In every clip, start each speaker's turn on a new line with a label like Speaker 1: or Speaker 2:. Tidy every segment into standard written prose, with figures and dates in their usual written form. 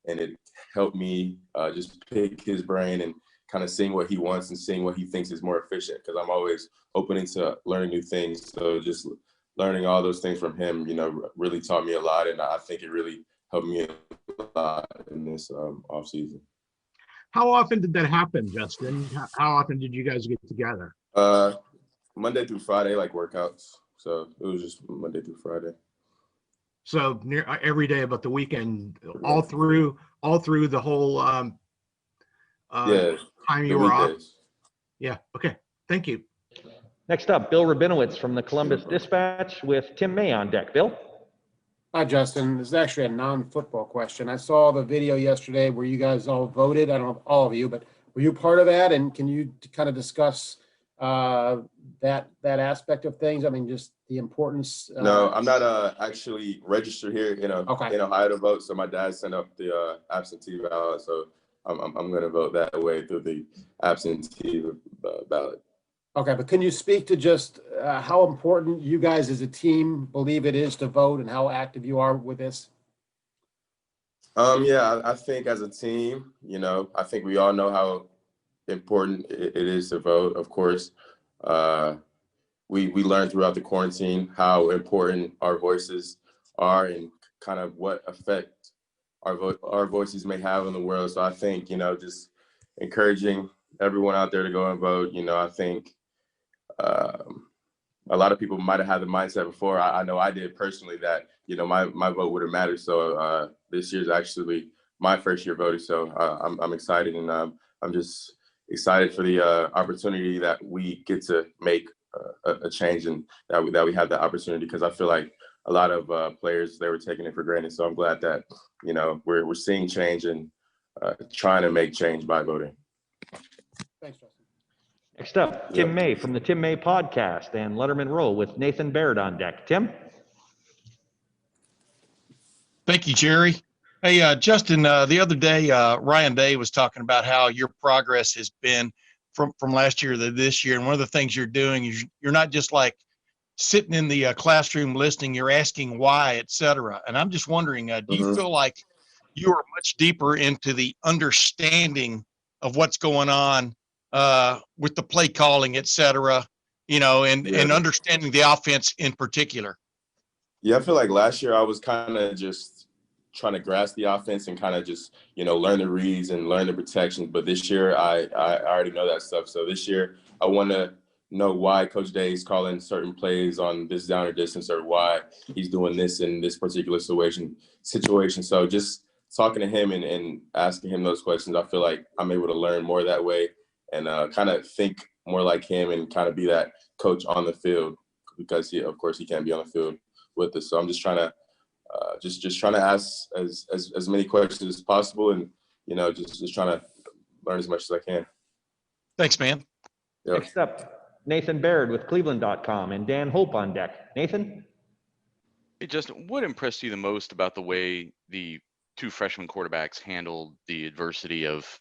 Speaker 1: and it helped me just pick his brain and kind of seeing what he wants and seeing what he thinks is more efficient, because I'm always open to learning new things. So just learning all those things from him, really taught me a lot, and I think it really helped me a lot in this off season.
Speaker 2: How often did that happen, Justin? How often did you guys get together?
Speaker 1: Monday through Friday, like workouts. So it was just Monday through Friday.
Speaker 2: So every day, but the weekend, all through the whole time you were off. Yeah. Okay. Thank you.
Speaker 3: Next up, Bill Rabinowitz from the Columbus Dispatch with Tim May on deck. Bill?
Speaker 4: Hi, Justin. This is actually a non-football question. I saw the video yesterday where you guys all voted. I don't know if all of you, but were you part of that? And can you kind of discuss that aspect of things? I mean, just the importance.
Speaker 1: No, I'm not actually registered here in Ohio to vote. So my dad sent up the absentee ballot. So I'm going to vote that way through the absentee ballot.
Speaker 4: Okay, but can you speak to just how important you guys as a team believe it is to vote and how active you are with this?
Speaker 1: Yeah, I think as a team, I think we all know how important it is to vote. Of course, we learned throughout the quarantine how important our voices are and kind of what effect our voices may have in the world. So I think, just encouraging everyone out there to go and vote. I think a lot of people might have had the mindset before. I know I did personally that, my vote wouldn't matter. So this year's actually my first year voting. So I'm excited, and I'm just excited for the opportunity that we get to make a change, and that we have the opportunity, because I feel like a lot of players, they were taking it for granted. So I'm glad that, we're seeing change and trying to make change by voting.
Speaker 4: Thanks, Justin.
Speaker 3: Next up, Tim May from the Tim May Podcast and Letterman Roll with Nathan Baird on deck. Tim?
Speaker 5: Thank you, Jerry. Hey, Justin, the other day, Ryan Day was talking about how your progress has been from last year to this year. And one of the things you're doing is you're not just like sitting in the classroom listening, you're asking why, et cetera. And I'm just wondering, do you feel like you are much deeper into the understanding of what's going on with the play calling, et cetera, and understanding the offense in particular?
Speaker 1: Yeah, I feel like last year I was kind of just trying to grasp the offense and kind of just, learn the reads and learn the protections. But this year I already know that stuff. So this year I want to know why Coach Day is calling certain plays on this down or distance, or why he's doing this in this particular situation. So just talking to him and asking him those questions, I feel like I'm able to learn more that way, and kind of think more like him and kind of be that coach on the field, because of course he can't be on the field with us. So I'm just trying to just trying to ask as many questions as possible, and just trying to learn as much as I can.
Speaker 5: Thanks, man.
Speaker 1: Yep.
Speaker 3: Next up, Nathan Baird with Cleveland.com and Dan Hope on deck. Nathan?
Speaker 6: Hey, Justin, what impressed you the most about the way the two freshman quarterbacks handled the adversity of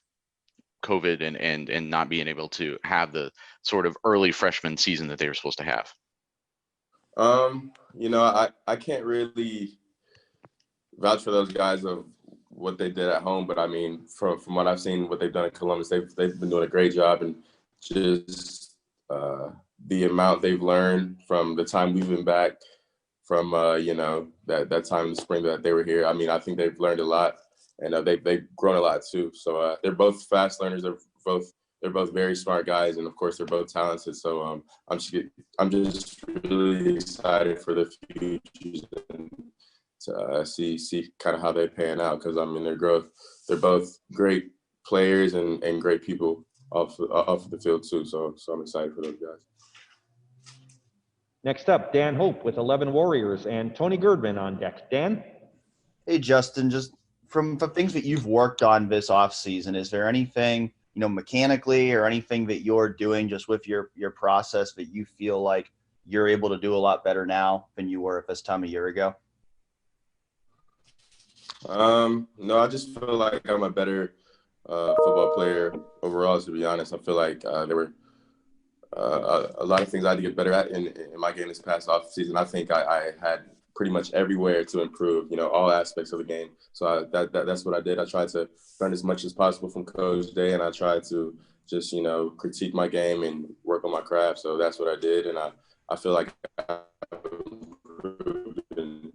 Speaker 6: COVID and not being able to have the sort of early freshman season that they were supposed to have?
Speaker 1: I can't really vouch for those guys of what they did at home, but I mean, from what I've seen, what they've done in Columbus, they've been doing a great job, and just the amount they've learned from the time we've been back, from that time in the spring that they were here. I mean, I think they've learned a lot, and they've grown a lot too. So they're both fast learners. They're both very smart guys, and of course they're both talented. So I'm just really excited for the future and to see kind of how they pan out, because I mean their growth. They're both great players and great people off the field too. So I'm excited for those guys.
Speaker 3: Next up, Dan Hope with 11 Warriors and Tony Girdman on deck. Dan?
Speaker 7: Hey, Justin, just from the things that you've worked on this offseason, is there anything, mechanically or anything that you're doing just with your process that you feel like you're able to do a lot better now than you were at this time a year ago?
Speaker 1: No, I just feel like I'm a better football player overall, to be honest. I feel like there were a lot of things I had to get better at in my game this past offseason. I think I had pretty much everywhere to improve, all aspects of the game. So that's what I did. I tried to learn as much as possible from Coach Day, and I tried to just, critique my game and work on my craft. So that's what I did, and I feel like I improved in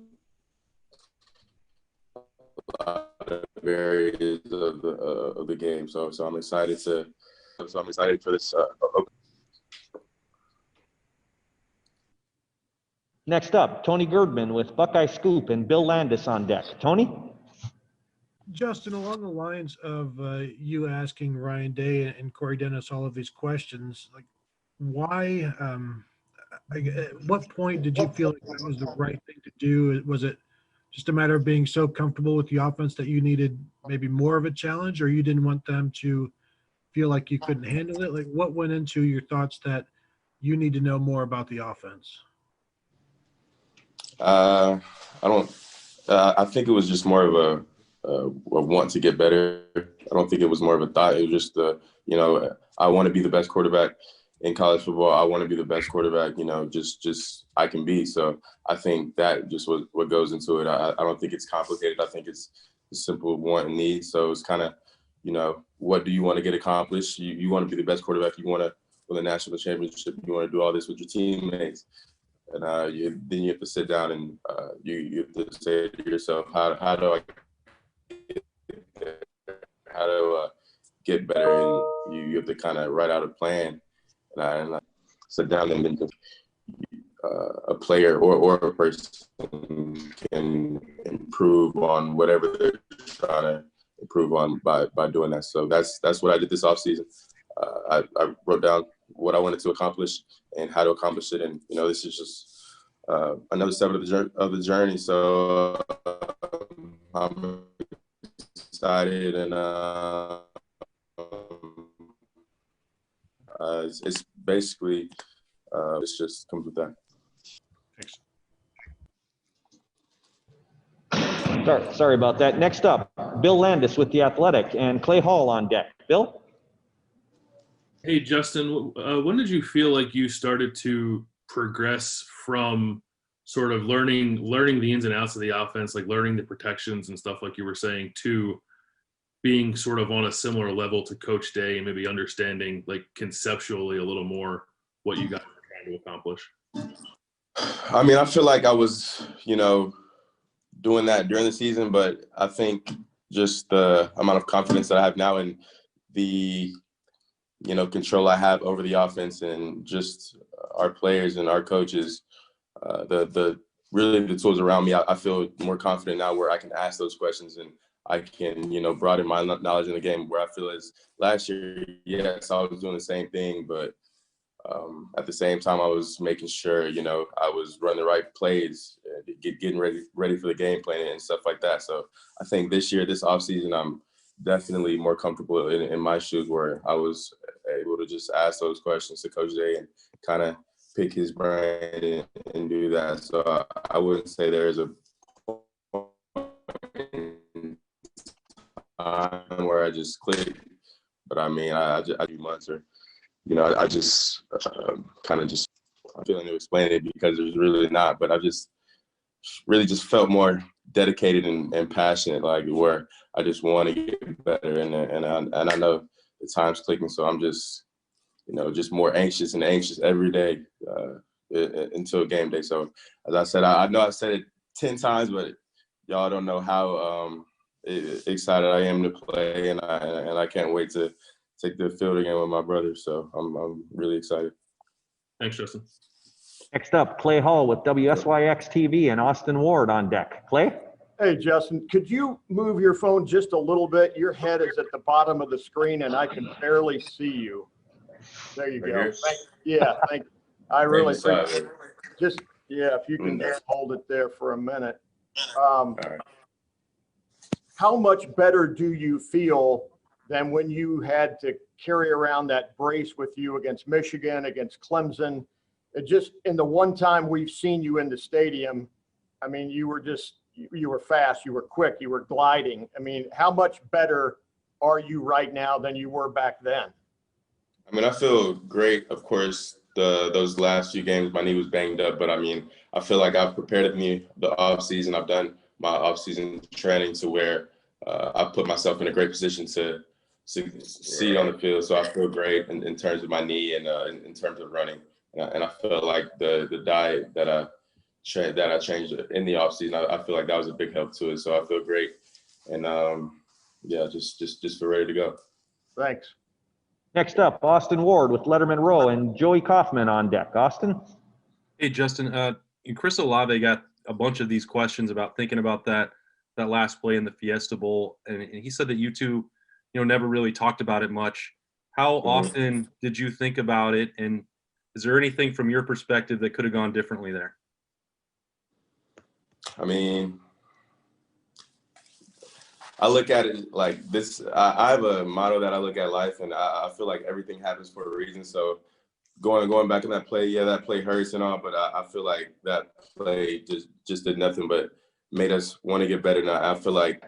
Speaker 1: a lot of areas of the game. So I'm excited for this.
Speaker 3: Next up, Tony Girdman with Buckeye Scoop and Bill Landis on deck. Tony?
Speaker 2: Justin, along the lines of you asking Ryan Day and Corey Dennis all of these questions, like why, at what point did you feel like that was the right thing to do? Was it just a matter of being so comfortable with the offense that you needed maybe more of a challenge, or you didn't want them to feel like you couldn't handle it? Like what went into your thoughts that you need to know more about the offense?
Speaker 1: I think it was just more of a want to get better. I don't think it was more of a thought. It was just I want to be the best quarterback in college football. I want to be the best quarterback, just I can be. So I think that just what goes into it. I don't think it's complicated. I think it's a simple want and need. So it's kind of, what do you want to get accomplished? You want to be the best quarterback. You want to win the national championship. You want to do all this with your teammates. And then you have to sit down and you have to say to yourself, how do I get better? And you have to kind of write out a plan. And I sit down, and then a player or a person can improve on whatever they're trying to improve on by doing that. So that's what I did this offseason. I wrote down what I wanted to accomplish and how to accomplish it. And, this is just another step of the journey. So I'm excited, and it's basically, it's just comes with that.
Speaker 3: Sorry about that. Next up, Bill Landis with The Athletic and Clay Hall on deck. Bill?
Speaker 8: Hey, Justin, when did you feel like you started to progress from sort of learning the ins and outs of the offense, like learning the protections and stuff like you were saying, to being sort of on a similar level to Coach Day and maybe understanding like conceptually a little more what you guys were trying to accomplish?
Speaker 1: I mean, I feel like I was, doing that during the season, but I think just the amount of confidence that I have now and the, control I have over the offense and just our players and our coaches, the tools around me, I feel more confident now where I can ask those questions and I can, broaden my knowledge in the game, where I feel as last year, yes, I was doing the same thing, but at the same time, I was making sure, I was running the right plays, getting ready for the game plan and stuff like that. So I think this offseason, I'm definitely more comfortable in my shoes, where I was able to just ask those questions to Coach Day and kind of pick his brain and do that. So I wouldn't say there's a time where I just clicked, but I mean, I do months, or I just kind of just, I'm feeling to explain it because there's really not, but I just really just felt more dedicated and passionate, like where I just want to get better, and I know the time's clicking, so I'm just just more anxious every day until game day. So as I said, I know I said it 10 times, but y'all don't know how excited I am to play, and I can't wait to take the field again with my brother. So I'm really excited.
Speaker 8: Thanks, Justin.
Speaker 3: Next up, Clay Hall with WSYX TV and Austin Ward on deck. Clay?
Speaker 9: Hey, Justin, could you move your phone just a little bit? Your head is at the bottom of the screen, and I can barely see you. There you go. Thank you. I really appreciate it. Just, if you can just hold it there for a minute.
Speaker 1: All right.
Speaker 9: How much better do you feel than when you had to carry around that brace with you against Michigan, against Clemson? It just, in the one time we've seen you in the stadium, I mean, you were fast, you were quick, you were gliding. I mean, how much better are you right now than you were back then?
Speaker 1: I mean, I feel great, of course, those last few games, my knee was banged up, but I mean, I feel like I've prepared me the off season. I've done my off season training to where I've put myself in a great position to succeed on the field. So I feel great in terms of my knee and in terms of running. And I feel like the diet that I changed in the off season, I feel like that was a big help to it. So I feel great, and yeah, just feel ready to go.
Speaker 9: Thanks.
Speaker 3: Next up, Austin Ward with Letterman Row and Joey Kaufman on deck. Austin?
Speaker 10: Hey, Justin. Chris Olave got a bunch of these questions about thinking about that last play in the Fiesta Bowl, and he said that you two, never really talked about it much. How often did you think about it, and is there anything from your perspective that could have gone differently there?
Speaker 1: I mean, I look at it like this. I have a motto that I look at life, and I feel like everything happens for a reason. So going back in that play, yeah, that play hurts and all, but I feel like that play just did nothing but made us want to get better. Now I feel like.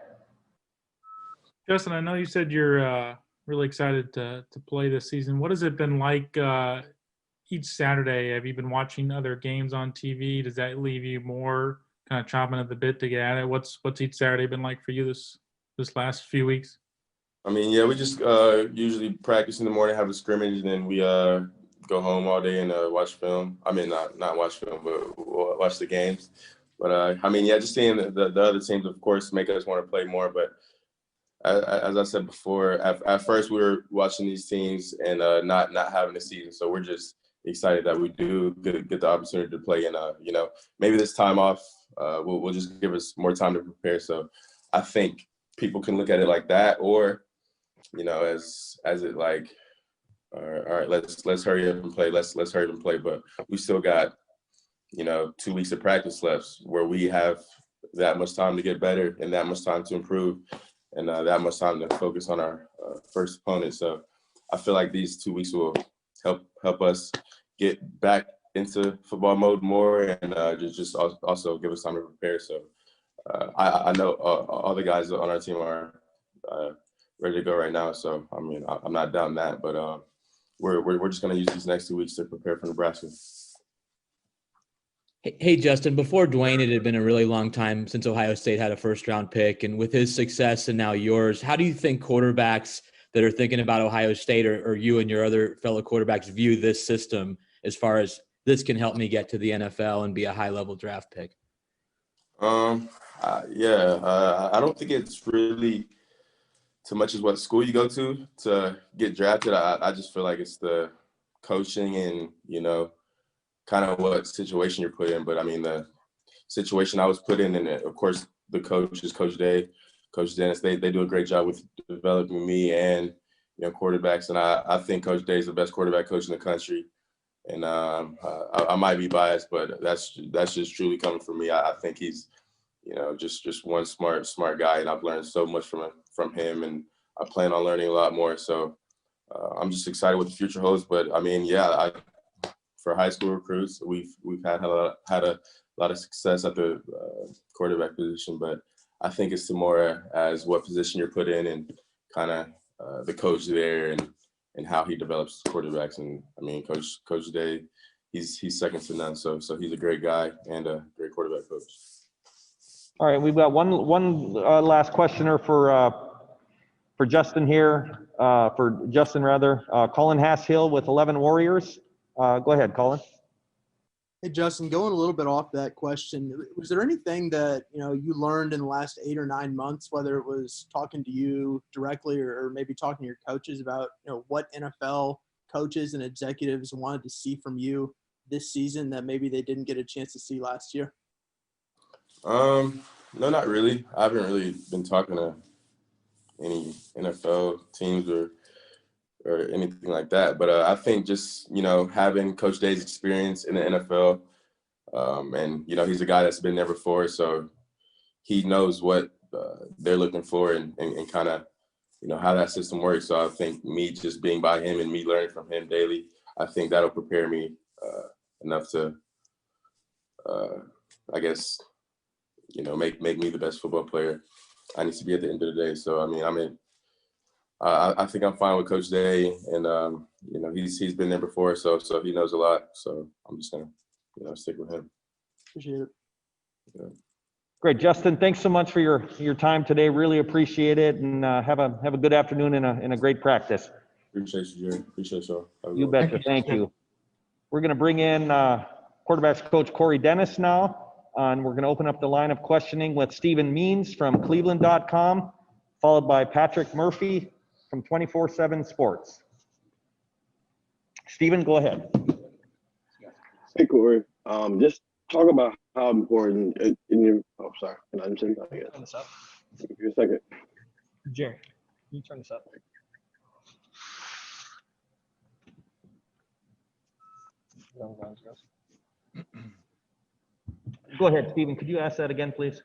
Speaker 11: Justin, I know you said you're really excited to play this season. What has it been like each Saturday? Have you been watching other games on TV? Does that leave you more kind of chomping at the bit to get at it? What's each Saturday been like for you this last few weeks?
Speaker 1: I mean, yeah, we just usually practice in the morning, have a scrimmage, and then we go home all day and watch film. I mean, not watch film, but watch the games. But I mean, yeah, just seeing the other teams, of course, make us want to play more. But as I said before, at first we were watching these teams and not having a season, so we're just excited that we do get the opportunity to play. And maybe this time off will just give us more time to prepare. So I think people can look at it like that, or as it like, all right, let's hurry up and play. Let's hurry up and play. But we still got 2 weeks of practice left, where we have that much time to get better and that much time to improve, and that much time to focus on our first opponent. So I feel like these 2 weeks will help us get back into football mode more, and just also give us time to prepare. So I know all the guys on our team are ready to go right now. So I mean, I'm not down that, but we're just going to use these next 2 weeks to prepare for Nebraska.
Speaker 12: Hey, Justin, before Dwayne, it had been a really long time since Ohio State had a first-round pick. And with his success and now yours, how do you think quarterbacks that are thinking about Ohio State or you and your other fellow quarterbacks view this system as far as this can help me get to the NFL and be a high-level draft pick?
Speaker 1: I don't think it's really too much as what school you go to get drafted. I just feel like it's the coaching and, kind of what situation you're put in. But I mean, the situation I was put in, and of course the coach is Coach Day, Coach Dennis. They do a great job with developing me and quarterbacks. And I think Coach Day is the best quarterback coach in the country. And I might be biased, but that's just truly coming from me. I think he's just one smart guy, and I've learned so much from him, and I plan on learning a lot more. So I'm just excited what the future holds. But I mean, yeah, for high school recruits, we've had a lot of success at the quarterback position, but I think it's more as what position you're put in and kind of the coach there and how he develops quarterbacks. And I mean, Coach Day, he's second to none. So he's a great guy and a great quarterback coach.
Speaker 3: All right, we've got one last questioner for Justin here, Colin Hasshill with 11 Warriors. Go ahead, Colin.
Speaker 13: Hey, Justin, going a little bit off that question, was there anything that, you learned in the last 8 or 9 months, whether it was talking to you directly or maybe talking to your coaches about, what NFL coaches and executives wanted to see from you this season that maybe they didn't get a chance to see last year?
Speaker 1: No, not really. I haven't really been talking to any NFL teams or anything like that. But I think just, having Coach Day's experience in the NFL, and, he's a guy that's been there before, so he knows what they're looking for and kind of, how that system works. So I think me just being by him and me learning from him daily, I think that'll prepare me enough to, I guess, make me the best football player I need to be at the end of the day. So, I mean, I think I'm fine with Coach Day, and you know, he's been there before, so he knows a lot. So I'm just gonna, you know, stick with him.
Speaker 13: Appreciate it.
Speaker 1: Yeah.
Speaker 3: Great, Justin. Thanks so much for your time today. Really appreciate it, and have a good afternoon and a great practice.
Speaker 1: Appreciate you, Jerry. Appreciate y'all.
Speaker 3: You betcha. Thank you. We're going to bring in quarterbacks coach Corey Dennis now, and we're going to open up the line of questioning with Stephen Means from Cleveland.com, followed by Patrick Murphy from 24/7 Sports. Stephen, go ahead.
Speaker 14: Hey, Corey. Just talk about how important in your. Oh, sorry. Can I say that?
Speaker 3: Turn this up.
Speaker 14: Give me a second.
Speaker 3: Jerry, can you turn this up? Go ahead, Stephen. Could you ask that again, please?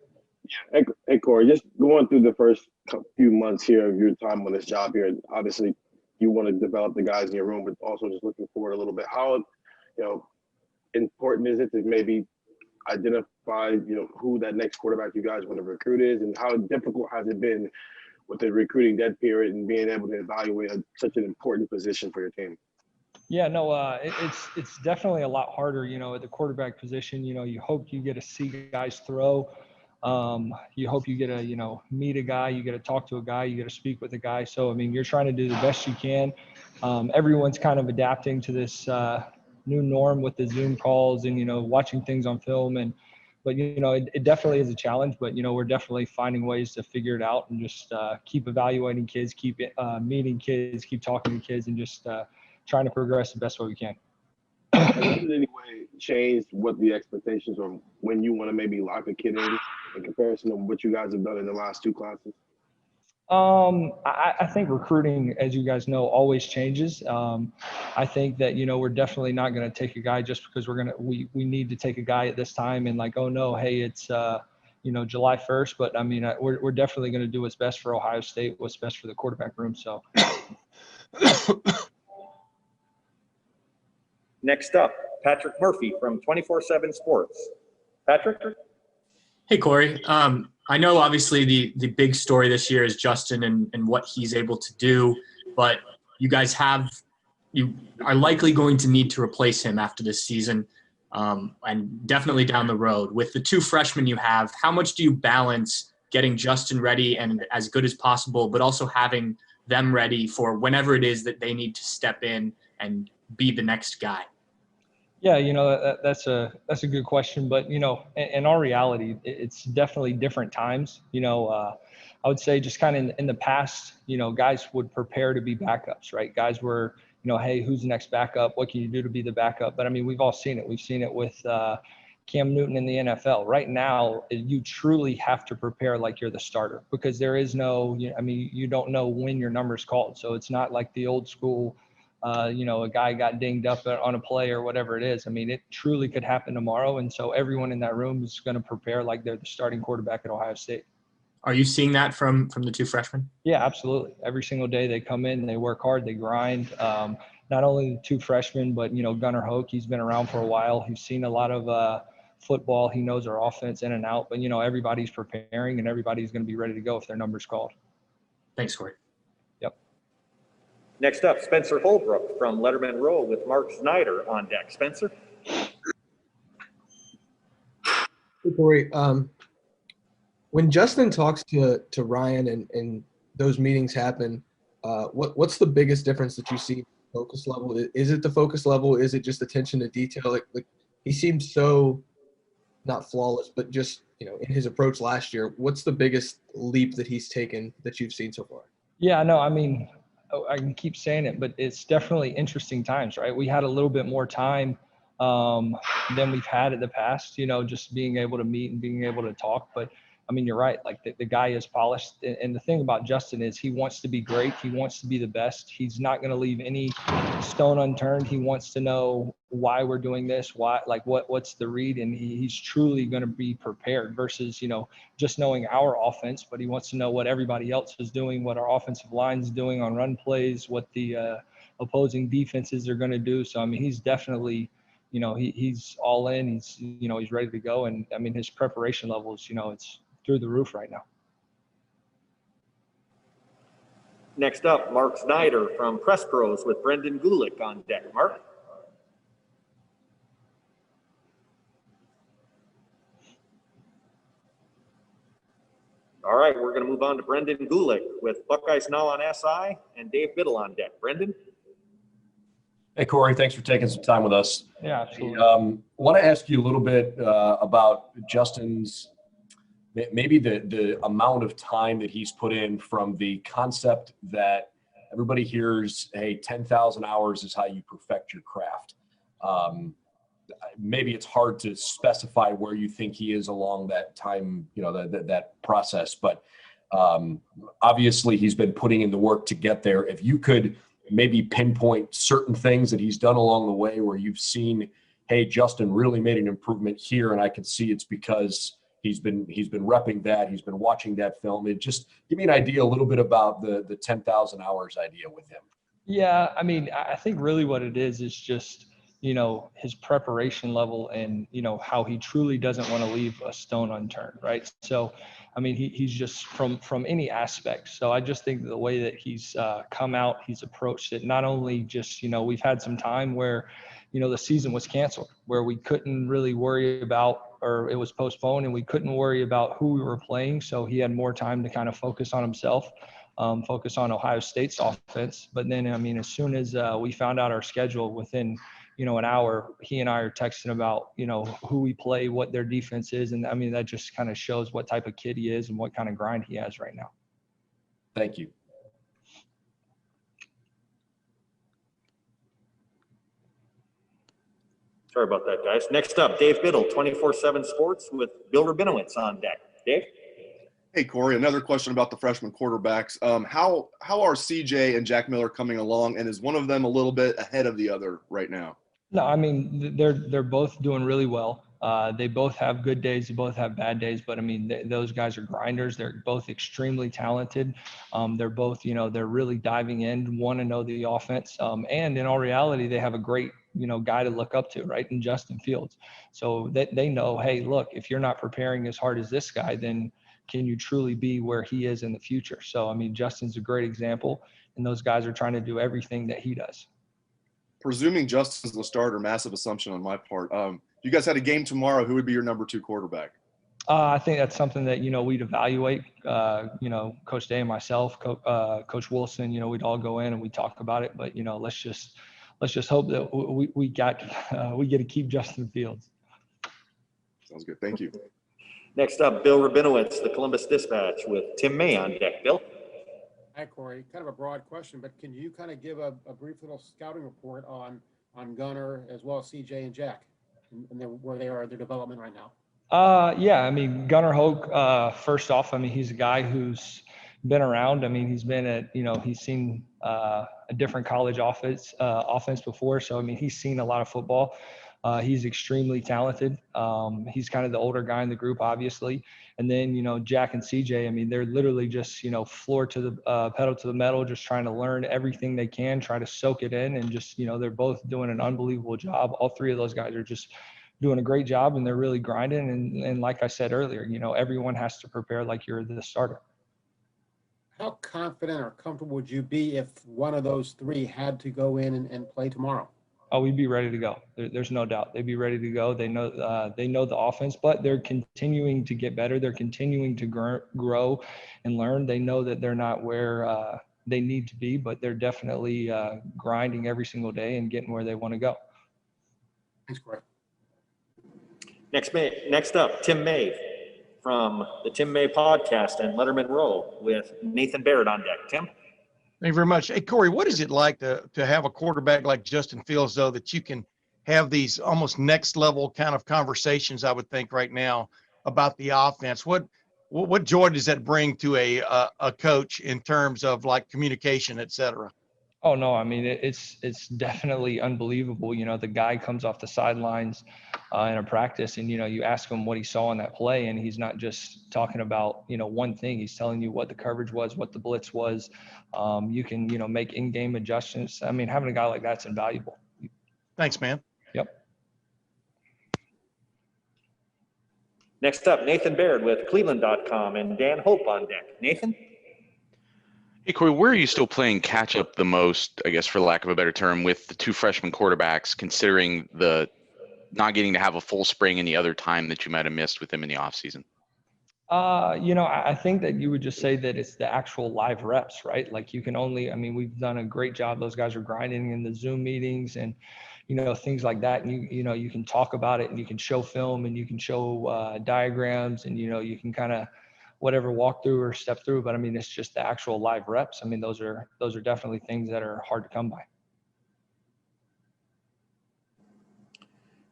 Speaker 14: Hey, Corey. Just going through the first few months here of your time on this job here. Obviously, you want to develop the guys in your room, but also just looking forward a little bit. How, you know, important is it to maybe identify, you know, who that next quarterback you guys want to recruit is, and how difficult has it been with the recruiting dead period and being able to evaluate such an important position for your team?
Speaker 15: Yeah, no, it's definitely a lot harder, you know, at the quarterback position. You know, you hope you get to see guys throw. You hope you get to, you know, meet a guy, you get to talk to a guy, you get to speak with a guy. So, I mean, you're trying to do the best you can. Everyone's kind of adapting to this new norm with the Zoom calls and, you know, watching things on film. But, you know, it definitely is a challenge, but, you know, we're definitely finding ways to figure it out and just keep evaluating kids, keep meeting kids, keep talking to kids, and just trying to progress the best way we can.
Speaker 14: Has it in any way changed what the expectations are when you want to maybe lock a kid in comparison to what you guys have done in the last two classes?
Speaker 15: I think recruiting, as you guys know, always changes. I think that, you know, we're definitely not going to take a guy just because we need to take a guy at this time and like, oh no, hey, it's, you know, July 1st. But I mean, we're definitely going to do what's best for Ohio State, what's best for the quarterback room. So.
Speaker 3: Next up, Patrick Murphy from 24/7 Sports. Patrick?
Speaker 16: Hey, Corey. I know obviously the big story this year is Justin and what he's able to do, but you guys you are likely going to need to replace him after this season, and definitely down the road. With the two freshmen you have, how much do you balance getting Justin ready and as good as possible, but also having them ready for whenever it is that they need to step in and be the next guy?
Speaker 15: Yeah, you know, that's a good question, but you know, in our reality, it's definitely different times. You know, I would say just kind of in the past, you know, guys would prepare to be backups, right? Guys were, you know, hey, who's the next backup? What can you do to be the backup? But I mean, we've all seen it. We've seen it with Cam Newton in the NFL. Right now, you truly have to prepare like you're the starter because there is no, I mean, you don't know when your number's called. So it's not like the old school. You know, a guy got dinged up on a play or whatever it is. I mean, it truly could happen tomorrow. And so everyone in that room is going to prepare like they're the starting quarterback at Ohio State.
Speaker 16: Are you seeing that from the two freshmen?
Speaker 15: Yeah, absolutely. Every single day they come in, they work hard, they grind. Not only the two freshmen, but, you know, Gunnar Hoke, he's been around for a while. He's seen a lot of football. He knows our offense in and out. But, you know, everybody's preparing and everybody's going to be ready to go if their number's called.
Speaker 16: Thanks, Corey.
Speaker 3: Next up, Spencer Holbrook from Letterman Row with Mark Snyder on deck. Spencer?
Speaker 17: Hey, Corey. When Justin talks to Ryan and those meetings happen, what's the biggest difference that you see in focus level? Is it the focus level? Is it just attention to detail? Like he seems so not flawless, but just, you know, in his approach last year, what's the biggest leap that he's taken that you've seen so far?
Speaker 15: Yeah, no, I mean, I can keep saying it, but it's definitely interesting times, right? We had a little bit more time than we've had in the past, you know, just being able to meet and being able to talk. But I mean, you're right. Like the guy is polished. And the thing about Justin is he wants to be great. He wants to be the best. He's not going to leave any stone unturned. He wants to know why we're doing this, why, like what's the read. And he's truly going to be prepared versus, you know, just knowing our offense, but he wants to know what everybody else is doing, what our offensive line is doing on run plays, what the opposing defenses are going to do. So, I mean, he's definitely, you know, he's all in. He's, you know, he's ready to go. And I mean, his preparation levels, you know, it's through the roof right now.
Speaker 18: Next up, Mark Snyder from Press Pros with Brendan Gulick on deck. Mark. All right, we're going to move on to Brendan Gulick with Buckeyes Now on SI and Dave Biddle on deck. Brendan.
Speaker 19: Hey, Corey, thanks for taking some time with us.
Speaker 15: Yeah, absolutely.
Speaker 19: Want to ask you a little bit about Justin's, maybe the amount of time that he's put in from the concept that everybody hears, hey, 10,000 hours is how you perfect your craft. Maybe it's hard to specify where you think he is along that time, that process, but obviously he's been putting in the work to get there. If you could maybe pinpoint certain things that he's done along the way where you've seen, hey, Justin really made an improvement here, and I can see it's because he's been repping that, he's been watching that film. It just give me an idea a little bit about the 10,000 hours idea with him.
Speaker 15: Yeah, I mean, I think really what it is just, his preparation level and, how he truly doesn't want to leave a stone unturned, right? So, I mean, he's just from any aspect. So I just think the way that he's come out, he's approached it, not only just, we've had some time where, the season was canceled, where we couldn't really worry about, or it was postponed and we couldn't worry about who we were playing. So he had more time to kind of focus on himself, focus on Ohio State's offense. But then, I mean, as soon as we found out our schedule within, an hour, he and I are texting about, who we play, what their defense is. And I mean, that just kind of shows what type of kid he is and what kind of grind he has right now.
Speaker 19: Thank you.
Speaker 18: Sorry about that, guys. Next up, Dave Biddle, 24/7 Sports with Bill Rabinowitz on deck. Dave?
Speaker 20: Hey, Corey, another question about the freshman quarterbacks. How are CJ and Jack Miller coming along, and is one of them a little bit ahead of the other right now?
Speaker 15: No, I mean, they're both doing really well. They both have good days. They both have bad days. But, I mean, those guys are grinders. They're both extremely talented. They're both, they're really diving in, want to know the offense. And in all reality, they have a great, guy to look up to, right, in Justin Fields. So they know, hey, look, if you're not preparing as hard as this guy, then can you truly be where he is in the future? So, I mean, Justin's a great example, and those guys are trying to do everything that he does.
Speaker 20: Presuming Justin's the starter, massive assumption on my part. You guys had a game tomorrow. Who would be your number 2 quarterback?
Speaker 15: I think that's something that, we'd evaluate, Coach Day and myself, Coach Wilson, we'd all go in and we talk about it, but, let's just hope that we get to keep Justin Fields.
Speaker 20: Sounds good. Thank you.
Speaker 18: Next up, Bill Rabinowitz, the Columbus Dispatch with Tim May on deck. Bill?
Speaker 4: Hi, Corey. Kind of a broad question, but can you kind of give a brief little scouting report on Gunnar as well as CJ and Jack and where they are, their development right now?
Speaker 15: Yeah, I mean, Gunnar Hoke, first off, I mean, he's a guy who's been around. I mean, he's been at, he's seen a different college offense before. So, I mean, he's seen a lot of football. He's extremely talented. He's kind of the older guy in the group, obviously. And then, Jack and CJ, I mean, they're literally just, floor to the pedal to the metal, just trying to learn everything they can, try to soak it in. And just, they're both doing an unbelievable job. All three of those guys are just doing a great job, and they're really grinding. And like I said earlier, everyone has to prepare like you're the starter.
Speaker 4: How confident or comfortable would you be if one of those three had to go in and play tomorrow?
Speaker 15: Oh, we'd be ready to go. There's no doubt. They'd be ready to go. They know the offense, but they're continuing to get better. They're continuing to grow and learn. They know that they're not where they need to be, but they're definitely grinding every single day and getting where they want to go.
Speaker 4: Thanks, Corey.
Speaker 18: Next up, Tim May from the Tim May Podcast and Letterman Row with Nathan Baird on deck. Tim?
Speaker 5: Thank you very much. Hey, Corey, what is it like to have a quarterback like Justin Fields, though, that you can have these almost next level kind of conversations, I would think right now, about the offense? What joy does that bring to a coach in terms of like communication, et cetera?
Speaker 15: Oh, no, I mean, it's definitely unbelievable. The guy comes off the sidelines in a practice and, you ask him what he saw in that play, and he's not just talking about, one thing. He's telling you what the coverage was, what the blitz was. You can, make in-game adjustments. I mean, having a guy like that's invaluable.
Speaker 5: Thanks, man.
Speaker 15: Yep.
Speaker 18: Next up, Nathan Baird with Cleveland.com and Dan Hope on deck. Nathan?
Speaker 6: Hey, Corey, where are you still playing catch up the most, I guess, for lack of a better term, with the two freshman quarterbacks, considering the not getting to have a full spring any other time that you might have missed with them in the offseason?
Speaker 15: I think that you would just say that it's the actual live reps, right? Like you can only, I mean, we've done a great job. Those guys are grinding in the Zoom meetings and, things like that. And you can talk about it and you can show film and you can show diagrams and, you can kind of whatever walk through or step through. But I mean, it's just the actual live reps. I mean, those are definitely things that are hard to come by.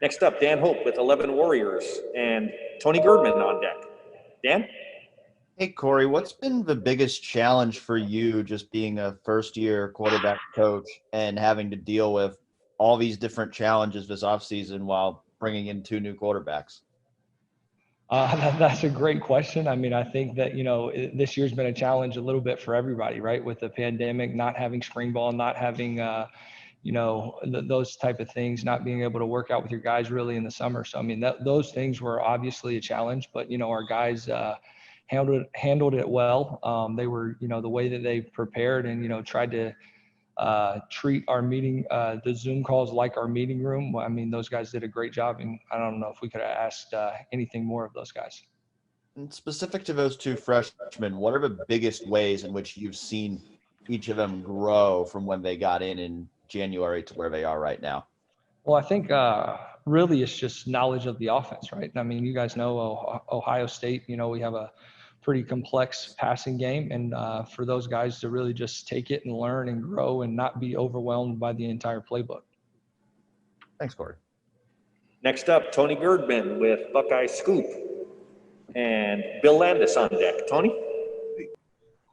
Speaker 18: Next up, Dan Hope with 11 Warriors and Tony Girdman on deck. Dan?
Speaker 7: Hey, Corey, what's been the biggest challenge for you just being a first-year quarterback coach and having to deal with all these different challenges this offseason while bringing in two new quarterbacks?
Speaker 15: That's a great question. I mean, I think that, this year's been a challenge a little bit for everybody, right? With the pandemic, not having spring ball, not having, those type of things, not being able to work out with your guys really in the summer. So, I mean, those things were obviously a challenge, but, our guys handled it well. They were, the way that they prepared and, tried to treat our meeting, the Zoom calls like our meeting room. I mean, those guys did a great job, and I don't know if we could have asked anything more of those guys.
Speaker 7: And specific to those two freshmen, what are the biggest ways in which you've seen each of them grow from when they got in January to where they are right now?
Speaker 15: Well, I think really it's just knowledge of the offense, right? I mean, you guys know Ohio State, we have a pretty complex passing game. And for those guys to really just take it and learn and grow and not be overwhelmed by the entire playbook.
Speaker 7: Thanks, Corey.
Speaker 18: Next up, Tony Girdman with Buckeye Scoop and Bill Landis on deck. Tony?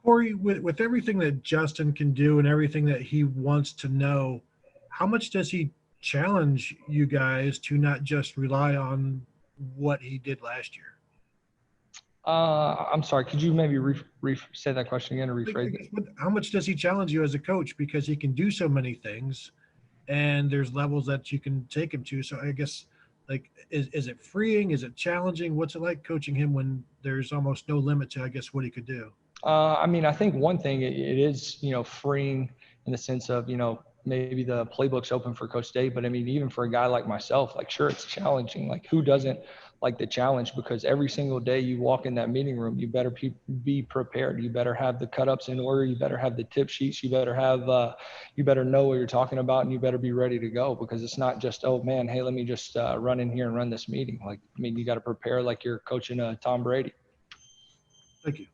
Speaker 2: Corey, with everything that Justin can do and everything that he wants to know, how much does he challenge you guys to not just rely on what he did last year?
Speaker 15: I'm sorry, could you maybe say that question again or rephrase it?
Speaker 2: How much does he challenge you as a coach? Because he can do so many things and there's levels that you can take him to. So I guess, is it freeing? Is it challenging? What's it like coaching him when there's almost no limit to, I guess, what he could do?
Speaker 15: I mean, I think one thing it is, freeing in the sense of, maybe the playbook's open for Coach Dave, but I mean, even for a guy like myself, sure, it's challenging. Who doesn't like the challenge? Because every single day you walk in that meeting room, you better be prepared. You better have the cut-ups in order. You better have the tip sheets. You better have, you better know what you're talking about, and you better be ready to go, because it's not just, oh man, hey, let me just run in here and run this meeting. You got to prepare like you're coaching Tom Brady.
Speaker 2: Thank you.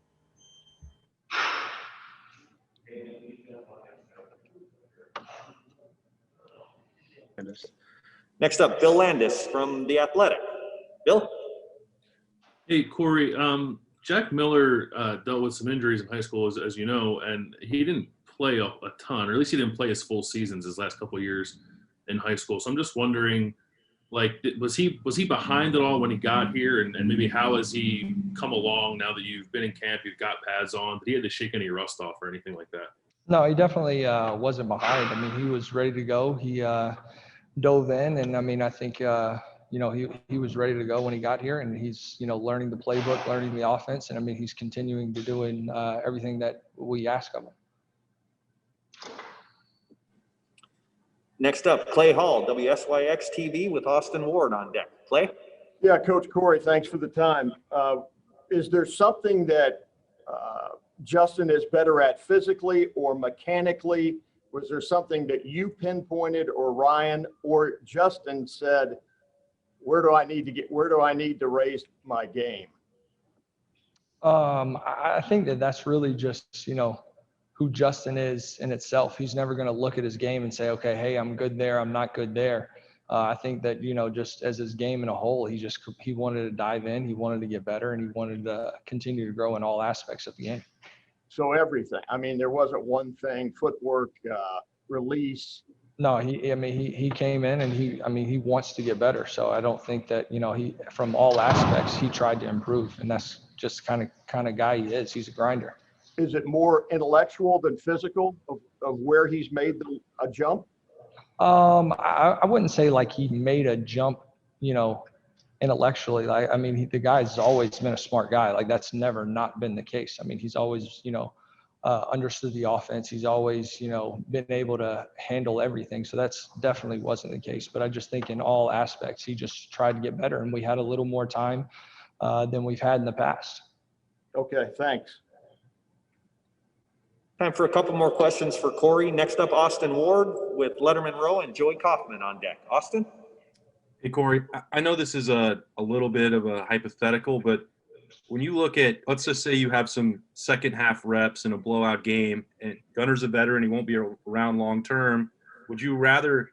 Speaker 18: Next up, Bill Landis from The Athletic. Bill?
Speaker 8: Hey, Corey. Jack Miller dealt with some injuries in high school, as you know, and he didn't play a ton, or at least he didn't play his full seasons his last couple of years in high school. So I'm just wondering, was he behind at all when he got here, and maybe how has he come along now that you've been in camp, you've got pads on? Did he have to shake any rust off or anything like that?
Speaker 15: No, he definitely wasn't behind. I mean, he was ready to go. He dove in, and I mean, I think he was ready to go when he got here, and he's learning the playbook, learning the offense, and I mean, he's continuing to doing everything that we ask of him.
Speaker 18: Next up, Clay Hall, WSYX TV with Austin Ward on deck. Clay?
Speaker 9: Yeah, Coach Corey, thanks for the time. Is there something that Justin is better at physically or mechanically? Was there something that you pinpointed, or Ryan or Justin said, where do I need to raise my game?
Speaker 15: I think that's really just, who Justin is in itself. He's never going to look at his game and say, okay, hey, I'm good there, I'm not good there. I think that, just as his game in a whole, he wanted to dive in, he wanted to get better, and he wanted to continue to grow in all aspects of the game.
Speaker 9: So everything. I mean, there wasn't one thing, footwork, release.
Speaker 15: No, he came in and he wants to get better. So I don't think that, he, from all aspects, he tried to improve, and that's just kind of guy he is. He's a grinder.
Speaker 9: Is it more intellectual than physical of where he's made a jump?
Speaker 15: I wouldn't say he made a jump, intellectually. I mean, the guy's always been a smart guy. That's never not been the case. I mean, he's always, understood the offense. He's always, you know, been able to handle everything. So that's definitely wasn't the case. But I just think in all aspects, he just tried to get better, and we had a little more time than we've had in the past.
Speaker 9: Okay, thanks.
Speaker 18: Time for a couple more questions for Corey. Next up, Austin Ward with Letterman Row and Joey Kaufman on deck. Austin?
Speaker 10: Hey, Corey, I know this is a little bit of a hypothetical, but when you look at, let's just say you have some second half reps in a blowout game and Gunner's a veteran, he won't be around long term. Would you rather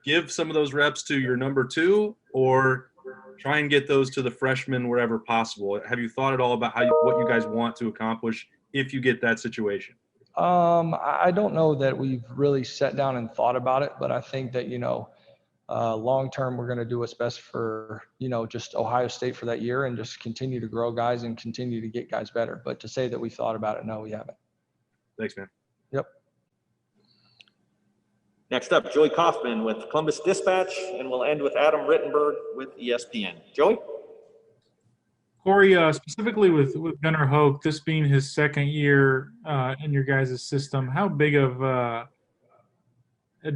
Speaker 10: give some of those reps to your number two or try and get those to the freshman wherever possible? Have you thought at all about what you guys want to accomplish if you get that situation?
Speaker 15: I don't know that we've really sat down and thought about it, but I think that, you know, long term, we're going to do what's best for, you know, just Ohio State for that year and just continue to grow guys and continue to get guys better. But to say that we thought about it, no, we haven't.
Speaker 10: Thanks, man.
Speaker 15: Yep.
Speaker 18: Next up, Joey Kaufman with Columbus Dispatch, and we'll end with Adam Rittenberg with ESPN. Joey?
Speaker 11: Corey, specifically with Gunnar Hoke, this being his second year in your guys' system, how big of a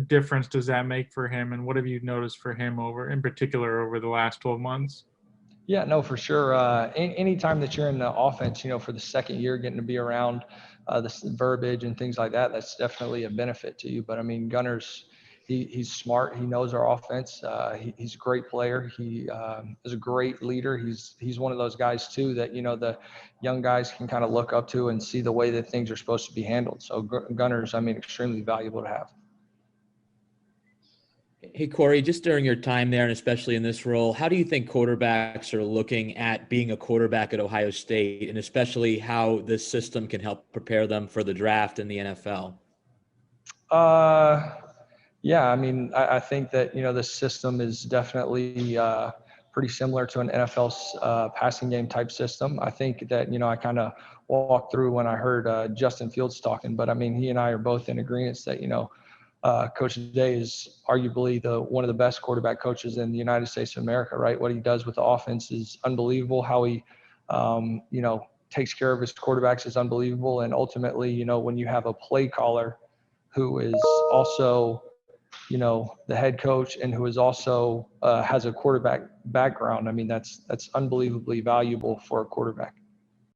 Speaker 11: difference does that make for him, and what have you noticed for him in particular over the last 12 months?
Speaker 15: Yeah, no, for sure. Anytime that you're in the offense, you know, for the second year, getting to be around the verbiage and things like that, that's definitely a benefit to you. But I mean, Gunner's, he's smart. He knows our offense. He's a great player. He is a great leader. He's one of those guys too that, you know, the young guys can kind of look up to and see the way that things are supposed to be handled. So Gunner's, I mean, extremely valuable to have.
Speaker 12: Hey, Corey, just during your time there, and especially in this role, how do you think quarterbacks are looking at being a quarterback at Ohio State, and especially how this system can help prepare them for the draft and the NFL?
Speaker 15: Yeah, I mean, I think that, you know, the system is definitely pretty similar to an NFL's passing game type system. I think that, you know, I kind of walked through when I heard Justin Fields talking, but I mean, he and I are both in agreement that, you know, Coach Day is arguably one of the best quarterback coaches in the United States of America, right? What he does with the offense is unbelievable. How he, you know, takes care of his quarterbacks is unbelievable. And ultimately, you know, when you have a play caller who is also, you know, the head coach and who is also has a quarterback background, I mean, that's unbelievably valuable for a quarterback.